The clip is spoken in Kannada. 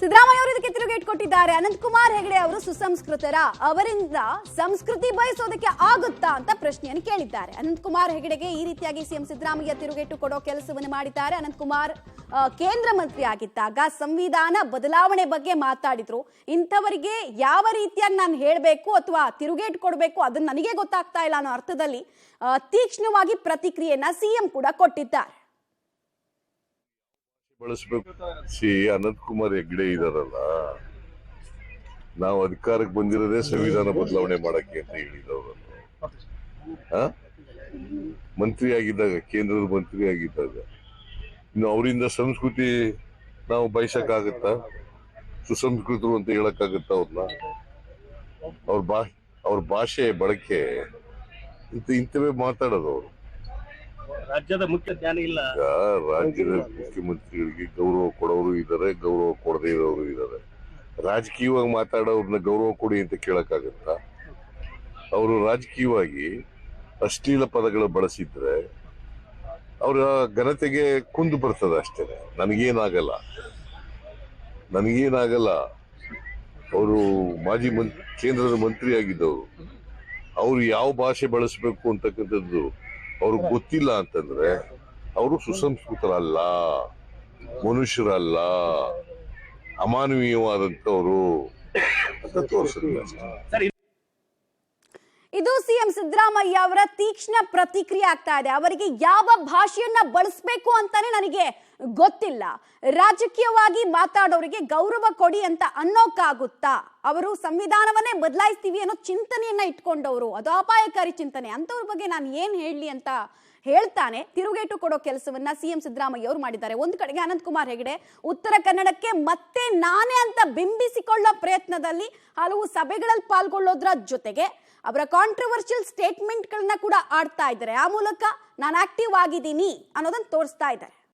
ಸಿದ್ದರಾಮಯ್ಯ ಅವರು ಇದಕ್ಕೆ ತಿರುಗೇಟು ಕೊಟ್ಟಿದ್ದಾರೆ. ಅನಂತಕುಮಾರ್ ಹೆಗಡೆ ಅವರು ಸುಸಂಸ್ಕೃತರ, ಅವರಿಂದ ಸಂಸ್ಕೃತಿ ಬಯಸೋದಕ್ಕೆ ಆಗುತ್ತಾ ಅಂತ ಪ್ರಶ್ನೆಯನ್ನು ಕೇಳಿದ್ದಾರೆ. ಅನಂತಕುಮಾರ್ ಹೆಗಡೆಗೆ ಈ ರೀತಿಯಾಗಿ ಸಿಎಂ ಸಿದ್ದರಾಮಯ್ಯ ತಿರುಗೇಟು ಕೊಡೋ ಕೆಲಸವನ್ನು ಮಾಡಿದ್ದಾರೆ. ಅನಂತಕುಮಾರ್ ಕೇಂದ್ರ ಮಂತ್ರಿ ಆಗಿದ್ದಾಗ ಸಂವಿಧಾನ ಬದಲಾವಣೆ ಬಗ್ಗೆ ಮಾತಾಡಿದ್ರು. ಇಂಥವರಿಗೆ ಯಾವ ರೀತಿಯಾಗಿ ನಾನು ಹೇಳಬೇಕು ಅಥವಾ ತಿರುಗೇಟು ಕೊಡಬೇಕು ಅದನ್ನ ನನಗೆ ಗೊತ್ತಾಗ್ತಾ ಇಲ್ಲ ಅನ್ನೋ ಅರ್ಥದಲ್ಲಿ ತೀಕ್ಷ್ಣವಾಗಿ ಪ್ರತಿಕ್ರಿಯೆಯನ್ನ ಸಿಎಂ ಕೂಡ ಕೊಟ್ಟಿದ್ದಾರೆ. ಬಳಸಬೇಕು. ಅನಂತಕುಮಾರ್ ಹೆಗ್ಡೆ ಇದಾರಲ್ಲ, ನಾವು ಅಧಿಕಾರಕ್ಕೆ ಬಂದಿರೋದೇ ಸಂವಿಧಾನ ಬದಲಾವಣೆ ಮಾಡಕ್ಕೆ ಅಂತ ಹೇಳಿದವರು. ಮಂತ್ರಿ ಆಗಿದ್ದಾಗ, ಕೇಂದ್ರದ ಮಂತ್ರಿ ಆಗಿದ್ದಾಗ ಇನ್ನು ಅವರಿಂದ ಸಂಸ್ಕೃತಿ ನಾವು ಬಯಸಕ್ಕಾಗತ್ತಾ? ಸುಸಂಸ್ಕೃತರು ಅಂತ ಹೇಳಕ್ಕಾಗತ್ತ? ಅವ್ರನ್ನ ಅವ್ರ ಭಾಷೆ ಬಳಕೆ ಇಂಥವೇ ಮಾತಾಡೋದು. ಅವರು ರಾಜ್ಯದ ಮುಖ್ಯ ಜ್ಞಾನ ಇಲ್ಲ. ರಾಜ್ಯದ ಮುಖ್ಯಮಂತ್ರಿಗಳಿಗೆ ಗೌರವ ಕೊಡೋರು ಇದ್ದಾರೆ, ಗೌರವ ಕೊಡದೇ ಇರೋರು ಇದ್ದಾರೆ. ರಾಜಕೀಯವಾಗಿ ಮಾತಾಡೋರ್ನ ಗೌರವ ಕೊಡಿ ಅಂತ ಕೇಳಕ್ಕಾಗತ್ತಾ? ಅವರು ರಾಜಕೀಯವಾಗಿ ಅಶ್ಲೀಲ ಪದಗಳು ಬಳಸಿದ್ರೆ ಅವರ ಘನತೆಗೆ ಕುಂದು ಬರ್ತದೆ ಅಷ್ಟೇ. ನನಗೇನಾಗಲ್ಲ. ಅವರು ಮಾಜಿ ಕೇಂದ್ರದ ಮಂತ್ರಿ ಆಗಿದ್ದವರು. ಅವರು ಯಾವ ಭಾಷೆ ಬಳಸಬೇಕು ಅಂತಕ್ಕಂಥದ್ದು ಅವ್ರಿಗೆ ಗೊತ್ತಿಲ್ಲ ಅಂತಂದ್ರೆ ಅವರು ಸುಸಂಸ್ಕೃತರಲ್ಲ, ಮನುಷ್ಯರಲ್ಲ, ಅಮಾನವೀಯವಾದಂತವರು ಅಂತ ತೋರಿಸಿದ್ರು. ಇದು ಸಿಎಂ ಸಿದ್ದರಾಮಯ್ಯ ಅವರ ತೀಕ್ಷ್ಣ ಪ್ರತಿಕ್ರಿಯೆ ಆಗ್ತಾ ಇದೆ. ಅವರಿಗೆ ಯಾವ ಭಾಷೆಯನ್ನ ಬಳಸಬೇಕು ಅಂತಾನೆ ನನಗೆ ಗೊತ್ತಿಲ್ಲ. ರಾಜಕೀಯವಾಗಿ ಮಾತಾಡೋರಿಗೆ ಗೌರವ ಕೊಡಿ ಅಂತ ಅನ್ನೋಕ್ಕಾಗುತ್ತಾ? ಅವರು ಸಂವಿಧಾನವನ್ನೇ ಬದಲಾಯಿಸ್ತೀವಿ ಅನ್ನೋ ಚಿಂತನೆಯನ್ನ ಇಟ್ಕೊಂಡವರು, ಅದು ಅಪಾಯಕಾರಿ ಚಿಂತನೆ. ಅಂತವ್ರ ಬಗ್ಗೆ ನಾನು ಏನ್ ಹೇಳಲಿ ಅಂತ ಹೇಳ್ತಾನೆ ತಿರುಗೇಟು ಕೊಡೋ ಕೆಲಸವನ್ನ ಸಿಎಂ ಸಿದ್ದರಾಮಯ್ಯ ಅವರು ಮಾಡಿದ್ದಾರೆ. ಒಂದು ಕಡೆಗೆ ಅನಂತಕುಮಾರ್ ಹೆಗಡೆ ಉತ್ತರ ಕನ್ನಡಕ್ಕೆ ಮತ್ತೆ ನಾನೇ ಅಂತ ಬಿಂಬಿಸಿಕೊಳ್ಳೋ ಪ್ರಯತ್ನದಲ್ಲಿ ಹಲವು ಸಭೆಗಳಲ್ಲಿ ಪಾಲ್ಗೊಳ್ಳೋದ್ರ ಜೊತೆಗೆ ಅವರ ಕಾಂಟ್ರವರ್ಷಿಯಲ್ ಸ್ಟೇಟ್ಮೆಂಟ್ಗಳನ್ನ ಕೂಡ ಆಡ್ತಾ ಇದ್ದಾರೆ. ಆ ಮೂಲಕ ನಾನು ಆಕ್ಟಿವ್ ಆಗಿದ್ದೀನಿ ಅನ್ನೋದನ್ನ ತೋರಿಸ್ತಾ ಇದ್ದಾರೆ.